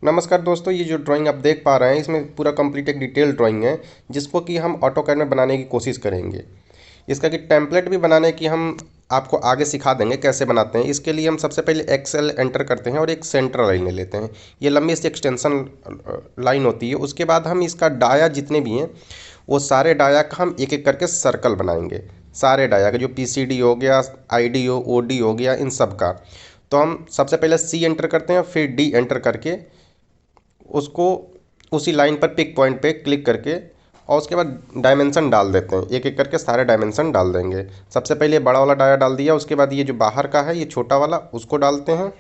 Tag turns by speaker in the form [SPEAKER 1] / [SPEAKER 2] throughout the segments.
[SPEAKER 1] नमस्कार दोस्तों, ये जो ड्राइंग आप देख पा रहे हैं इसमें पूरा कंप्लीट एक डिटेल ड्राइंग है जिसको कि हम ऑटोकैड में बनाने की कोशिश करेंगे। इसका कि टेम्पलेट भी बनाने की हम आपको आगे सिखा देंगे कैसे बनाते हैं। इसके लिए हम सबसे पहले एक्सेल एंटर करते हैं और एक सेंटर लाइन ले लेते हैं। ये लंबी सी एक्सटेंशन लाइन होती है। उसके बाद हम इसका डाया जितने भी हैं वो सारे डाया का हम एक एक करके सर्कल बनाएंगे। सारे डाया का जो पीसीडी हो गया, आईडी हो, ओडी हो गया, इन सब का। तो हम सबसे पहले सी एंटर करते हैं, फिर डी एंटर करके उसको उसी लाइन पर पिक पॉइंट पे क्लिक करके और उसके बाद डायमेंशन डाल देते हैं। एक एक करके सारे डायमेंशन डाल देंगे। सबसे पहले बड़ा वाला डाया डाल दिया, उसके बाद ये जो बाहर का है ये छोटा वाला उसको डालते हैं।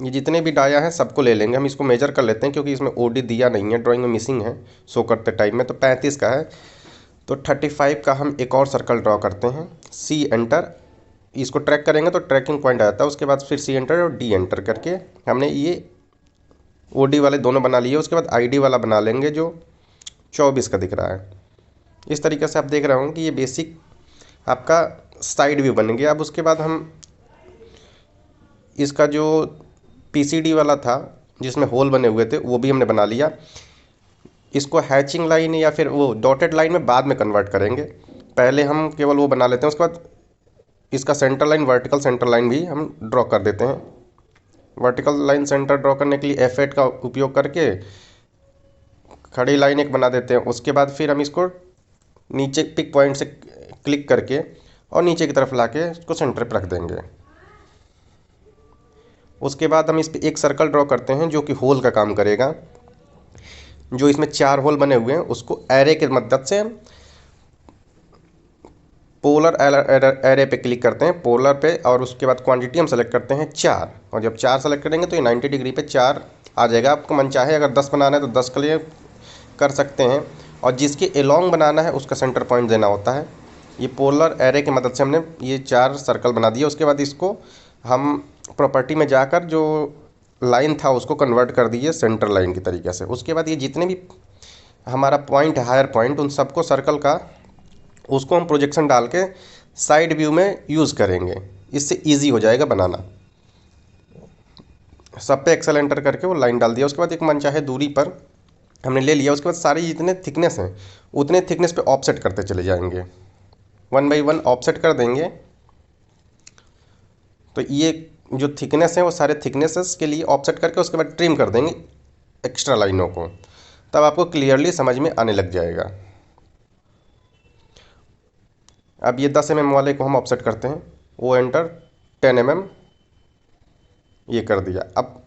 [SPEAKER 1] ये जितने भी डाया हैं सबको ले लेंगे। हम इसको मेजर कर लेते हैं क्योंकि इसमें ओडी दिया नहीं है, ड्राइंग में मिसिंग है शो करते टाइम में। तो 35 का है तो 35 का हम एक और सर्कल ड्रॉ करते हैं। सी एंटर, इसको ट्रैक करेंगे तो ट्रैकिंग पॉइंट आ जाता है। उसके बाद फिर सी एंटर और डी एंटर करके हमने ये ओडी वाले दोनों बना लिए। उसके बाद आईडी वाला बना लेंगे जो 24 का दिख रहा है। इस तरीके से आप देख रहे होंगे कि ये बेसिक आपका साइड व्यू बन गया। अब उसके बाद हम इसका जो पीसीडी वाला था जिसमें होल बने हुए थे वो भी हमने बना लिया। इसको हैचिंग लाइन या फिर वो डॉटेड लाइन में बाद में कन्वर्ट करेंगे। पहले हम केवल वो बना लेते हैं। उसके बाद इसका centre line, vertical centre line भी हम ड्रॉ कर देते हैं। वर्टिकल लाइन सेंटर ड्रॉ करने के लिए F8 का उपयोग करके खड़ी लाइन एक बना देते हैं। उसके बाद फिर हम इसको नीचे पिक पॉइंट से क्लिक करके और नीचे की तरफ लाके इसको सेंटर पर रख देंगे। उसके बाद हम इस पर एक सर्कल ड्रॉ करते हैं जो कि होल का काम करेगा। जो इसमें 4 होल बने हुए हैं उसको एरे की मदद से पोलर एरे पे क्लिक करते हैं, पोलर पे, और उसके बाद क्वांटिटी हम सेलेक्ट करते हैं 4। और जब 4 सेलेक्ट करेंगे तो ये 90 डिग्री पे 4 आ जाएगा। आपको मन चाहे अगर 10 बनाना है तो 10 के लिए कर सकते हैं। और जिसके एलोंग बनाना है उसका सेंटर पॉइंट देना होता है। ये पोलर एरे की मदद से हमने ये 4 सर्कल बना दिए। उसके बाद इसको हम प्रॉपर्टी में जाकर जो लाइन था उसको कन्वर्ट कर दिए सेंटर लाइन की तरीके से। उसके बाद ये जितने भी हमारा पॉइंट है, हायर पॉइंट, उन सबको सर्कल का उसको हम प्रोजेक्शन डाल के साइड व्यू में यूज़ करेंगे। इससे इजी हो जाएगा बनाना। सब पे एक्सेल एंटर करके वो लाइन डाल दिया। उसके बाद एक मनचाहे दूरी पर हमने ले लिया। उसके बाद सारे जितने थिकनेस हैं उतने थिकनेस पे ऑफसेट करते चले जाएंगे। 1 बाई 1 ऑफसेट कर देंगे। तो ये जो थिकनेस है वो सारे थिकनेसेस के लिए ऑफसेट करके उसके बाद ट्रिम कर देंगे एक्स्ट्रा लाइनों को। तब आपको क्लियरली समझ में आने लग जाएगा। अब ये 10 mm वाले को हम ऑफसेट करते हैं, वो एंटर 10 mm ये कर दिया। अब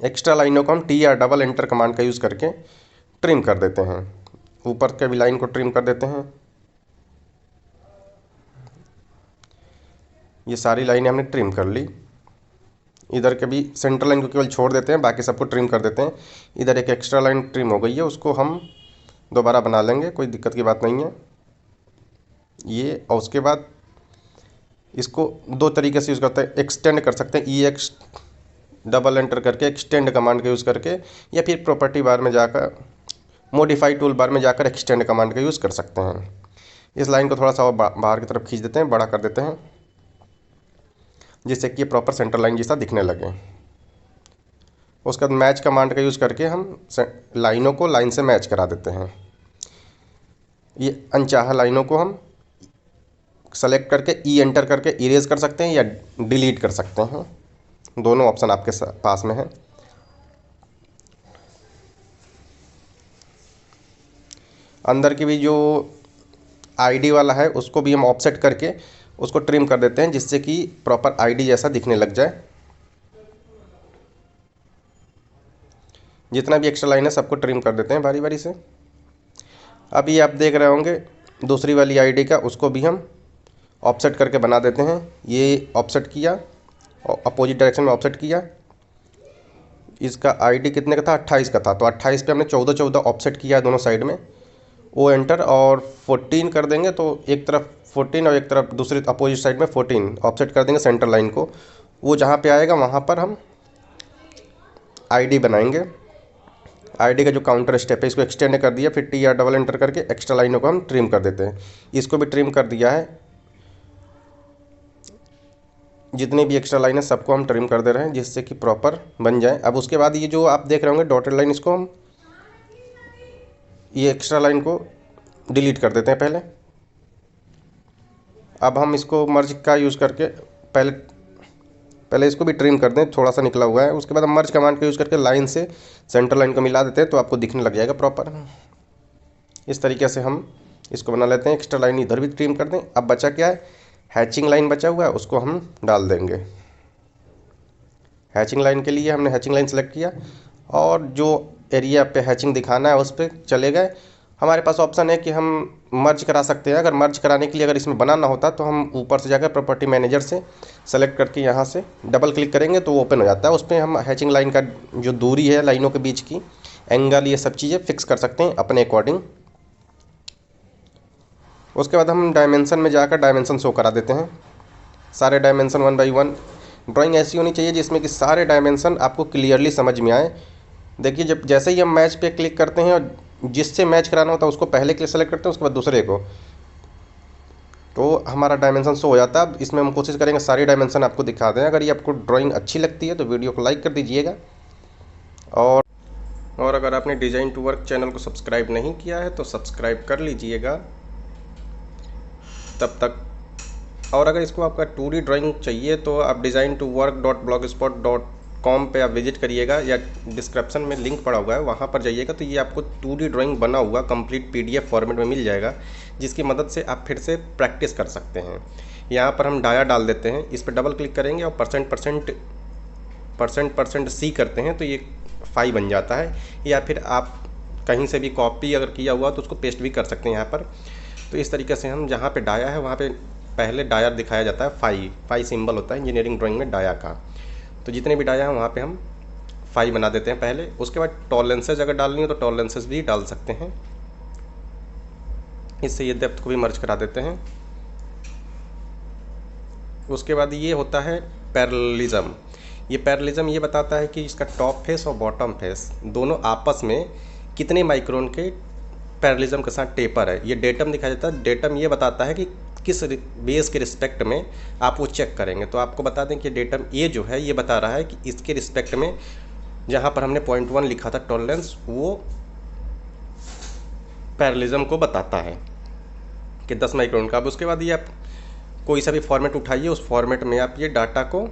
[SPEAKER 1] एक्स्ट्रा लाइनों को हम टी या डबल एंटर कमांड का यूज़ करके ट्रिम कर देते हैं। ऊपर के भी लाइन को ट्रिम कर देते हैं। ये सारी लाइनें हमने ट्रिम कर ली। इधर के भी सेंटर लाइन को केवल छोड़ देते हैं, बाकी सबको ट्रिम कर देते हैं। इधर एक एक्स्ट्रा लाइन ट्रिम हो गई है, उसको हम दोबारा बना लेंगे, कोई दिक्कत की बात नहीं है ये। और उसके बाद इसको 2 तरीके से यूज़ करते हैं। एक्सटेंड कर सकते हैं, EX डबल एंटर करके एक्सटेंड कमांड का यूज़ करके, या फिर प्रॉपर्टी बार में जाकर मॉडिफाई टूल बार में जाकर एक्सटेंड कमांड का यूज़ कर सकते हैं। इस लाइन को थोड़ा सा और बाहर की तरफ खींच देते हैं, बड़ा कर देते हैं, जिससे कि ये प्रॉपर सेंटर लाइन जैसा दिखने लगे। उसके बाद मैच कमांड का यूज़ करके हम लाइनों को लाइन से मैच करा देते हैं। ये अनचाहा लाइनों को हम सेलेक्ट करके ई एंटर करके इरेज कर सकते हैं या डिलीट कर सकते हैं। दोनों ऑप्शन आपके पास में है। अंदर की भी जो आईडी वाला है उसको भी हम ऑफसेट करके उसको ट्रिम कर देते हैं, जिससे कि प्रॉपर आईडी जैसा दिखने लग जाए। जितना भी एक्स्ट्रा लाइन है सबको ट्रिम कर देते हैं बारी बारी से। अब ये आप देख रहे होंगे दूसरी वाली आईडी का, उसको भी हम ऑफसेट करके बना देते हैं। ये ऑफसेट किया और अपोजिट डायरेक्शन में ऑफसेट किया। इसका आईडी कितने का था? 28 का था, तो 28 पे हमने 14 ऑफसेट किया है दोनों साइड में। ओ एंटर और 14 कर देंगे तो एक तरफ 14 और एक तरफ दूसरी अपोजिट साइड में 14 ऑफसेट कर देंगे सेंटर लाइन को। वो जहाँ पे आएगा वहाँ पर हम आईडी बनाएंगे। आईडी का जो काउंटर स्टेप है इसको एक्सटेंड कर दिया, फिर टी या डबल एंटर करके एक्स्ट्रा लाइनों को हम ट्रिम कर देते हैं। इसको भी ट्रिम कर दिया है। जितने भी एक्स्ट्रा लाइन है सबको हम ट्रिम कर दे रहे हैं जिससे कि प्रॉपर बन जाए। अब उसके बाद ये जो आप देख रहे होंगे डॉटेड लाइन, इसको हम ये एक्स्ट्रा लाइन को डिलीट कर देते हैं पहले। अब हम इसको मर्ज का यूज़ करके पहले इसको भी ट्रिम कर दें, थोड़ा सा निकला हुआ है। उसके बाद हम मर्ज कमांड का यूज़ करके लाइन से सेंटर लाइन को मिला देते हैं तो आपको दिखने लग जाएगा प्रॉपर। इस तरीके से हम इसको बना लेते हैं। एक्स्ट्रा लाइन इधर भी ट्रिम कर दें। अब बचा क्या है, हैचिंग लाइन बचा हुआ है, उसको हम डाल देंगे। हैचिंग लाइन के लिए हमने हैचिंग लाइन सेलेक्ट किया और जो एरिया पे हैचिंग दिखाना है उस पर चले गए। हमारे पास ऑप्शन है कि हम मर्ज करा सकते हैं। अगर मर्ज कराने के लिए अगर इसमें बनाना होता तो हम ऊपर से जाकर प्रॉपर्टी मैनेजर से सेलेक्ट करके यहाँ से डबल क्लिक करेंगे तो वो ओपन हो जाता है। उस पर हम हैचिंग लाइन का जो दूरी है लाइनों के बीच की, एंगल, ये सब चीज़ें फिक्स कर सकते हैं अपने अकॉर्डिंग। उसके बाद हम डायमेंशन में जाकर डायमेंशन शो करा देते हैं, सारे डायमेंशन 1 बाई 1। ड्राइंग ऐसी होनी चाहिए जिसमें कि सारे डायमेंशन आपको क्लियरली समझ में आए। देखिए, जब जैसे ही हम मैच पे क्लिक करते हैं और जिससे मैच कराना होता है उसको पहले क्लिक सेलेक्ट करते हैं, उसके बाद दूसरे को, तो हमारा डायमेंशन शो हो जाता है। अब इसमें हम कोशिश करेंगे सारी डायमेंशन आपको दिखा दें। अगर ये आपको ड्राइंग अच्छी लगती है तो वीडियो को लाइक कर दीजिएगा। और अगर आपने डिज़ाइन टू वर्क चैनल को सब्सक्राइब नहीं किया है तो सब्सक्राइब कर लीजिएगा तब तक। और अगर इसको आपका 2D ड्राइंग चाहिए तो आप design2work.blogspot.com पे आप विजिट करिएगा या डिस्क्रिप्शन में लिंक पड़ा हुआ है वहाँ पर जाइएगा तो ये आपको 2D ड्राइंग बना हुआ कंप्लीट PDF फॉर्मेट में मिल जाएगा, जिसकी मदद से आप फिर से प्रैक्टिस कर सकते हैं। यहाँ पर हम डाया डाल देते हैं, इस पर डबल क्लिक करेंगे और परसेंट C करते हैं तो ये 5 बन जाता है। या फिर आप कहीं से भी कॉपी अगर किया हुआ तो उसको पेस्ट भी कर सकते हैं यहाँ पर। तो इस तरीके से हम जहाँ पे डाया है वहाँ पे पहले डाया दिखाया जाता है, 5 सिंबल होता है इंजीनियरिंग ड्राइंग में डाया का। तो जितने भी डाया हैं वहाँ पे हम 5 बना देते हैं पहले। उसके बाद टॉलरेंसेस अगर डालनी हो तो टॉलरेंसेस भी डाल सकते हैं। इससे ये डेप्थ को भी मर्ज करा देते हैं। उसके बाद ये होता है पैरेललिज्म। ये पैरेललिज्म ये बताता है कि इसका टॉप फेस और बॉटम फेस दोनों आपस में कितने माइक्रोन के पैरेललिज्म के साथ टेपर है। ये डेटम दिखाया जाता है। डेटम ये बताता है कि किस बेस के रिस्पेक्ट में आप वो चेक करेंगे। तो आपको बता दें कि डेटम ये जो है ये बता रहा है कि इसके रिस्पेक्ट में जहाँ पर हमने 0.1 लिखा था टॉलरेंस, वो पैरेललिज्म को बताता है कि 10 माइक्रोन का। अब उसके बाद ये आप कोई सा भी फॉर्मेट उठाइए, उस फॉर्मेट में आप ये डाटा को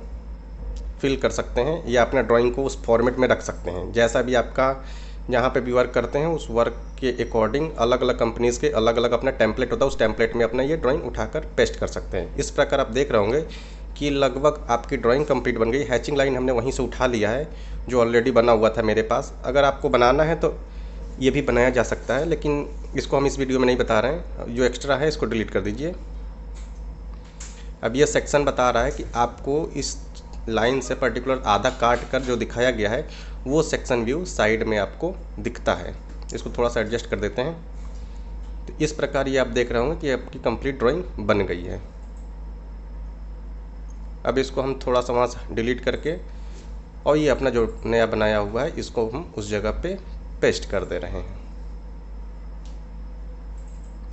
[SPEAKER 1] फिल कर सकते हैं या अपना ड्राइंग को उस फॉर्मेट में रख सकते हैं। जैसा भी आपका जहाँ पे भी वर्क करते हैं उस वर्क के अकॉर्डिंग अलग अलग कंपनीज़ के अलग अलग अपना टेम्पलेट होता है, उस टेम्पलेट में अपना ये ड्राइंग उठाकर पेस्ट कर सकते हैं। इस प्रकार आप देख रहे होंगे कि लगभग आपकी ड्राइंग कंप्लीट बन गई। हैचिंग लाइन हमने वहीं से उठा लिया है जो ऑलरेडी बना हुआ था मेरे पास। अगर आपको बनाना है तो ये भी बनाया जा सकता है, लेकिन इसको हम इस वीडियो में नहीं बता रहे हैं। जो एक्स्ट्रा है इसको डिलीट कर दीजिए। अब ये सेक्शन बता रहा है कि आपको इस लाइन से पर्टिकुलर आधा काट कर जो दिखाया गया है वो सेक्शन व्यू साइड में आपको दिखता है। इसको थोड़ा सा एडजस्ट कर देते हैं। तो इस प्रकार ये आप देख रहे होंगे कि आपकी कंप्लीट ड्राइंग बन गई है। अब इसको हम थोड़ा सा वहाँ से डिलीट करके और ये अपना जो नया बनाया हुआ है इसको हम उस जगह पे पेस्ट कर दे रहे हैं।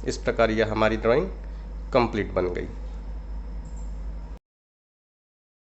[SPEAKER 1] इस प्रकार यह हमारी ड्राइंग कंप्लीट बन गई।